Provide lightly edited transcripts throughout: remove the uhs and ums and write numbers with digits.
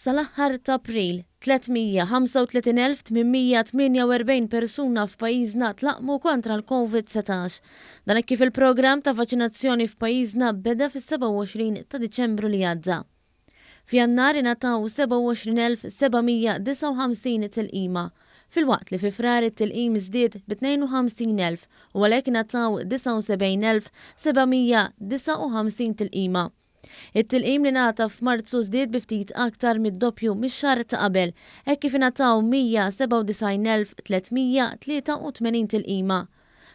Sal-aħħar ta' April, 335,848 persuna f'pajjiżna tlaqmu kontra l-COVID-19. Dan hekk kif il-programm ta' vaċinazzjoni f'pajjiżna beda fis-27 ta' Diċembru li għadda. F'Jannar ingħataw 27,759 tilqima, filwaqt li fi Frar it-tilqim żdied b'52,000 u għalhekk ingħataw 79,759 tilqima. It-tilqim li ngħata f'Marzu żdied bi ftit aktar mid-doppju mix-xahar ta' qabel, hekk kif ingħataw 197,383 tilqima.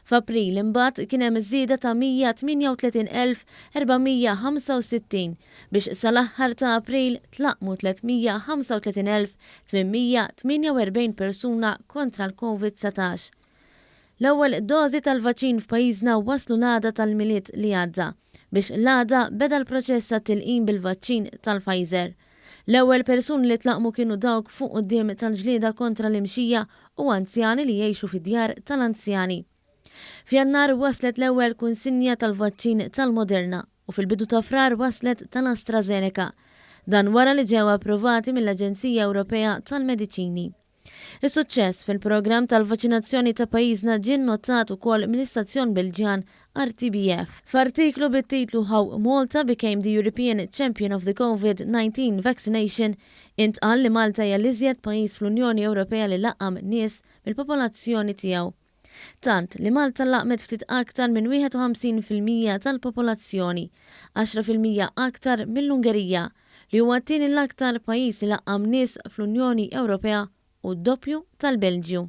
F'April imbagħad kien hemm żieda ta' 138,465 biex sal-aħħar ta' April tlaqmu 335,848 persuna kontra l-COVID-19. L-ewwel dożi tal-vaċin f'pajjiżna waslu l-għada tal-miliet li għadda biex l-għada beda l-proċess ta' tilqim bil-vaċċin tal-Pfizer. L-ewwel persuni li tlaqmu kienu dawk fuq quddiem tal-ġlieda kontra l-imxija u anzjani li jgħixu fid-djar tal-anzjani. F'Jannar waslet l-ewwel kunsinja tal-vaċċin tal-Moderna u fil-bidu ta' Frar waslet tal-AstraZeneca. Dan wara li ġew approvati mill-Aġenzija Ewropea tal-Mediċini. Is-suċċess fil-programm tal-vaċinazzjoni ta' pajjiżna ġie nnotat ukoll mill-istazzjon Belġjan RTBF. F'artiklu bit-titlu How Malta Became the European Champion of the COVID-19 Vaccination intqal li Malta hija l-iżjed pajjiż fl-Unjoni Ewropea li laqqam nies mill-popolazzjoni tiegħu. Tant li Malta laqmet ftit aktar minn 51% tal-popolazzjoni, 10% aktar mill-Ungerija, li huwa t-tieni l-aktar pajjiż li laqqam nies fl-Unjoni Ewropea u d-doppju tal-Belġju.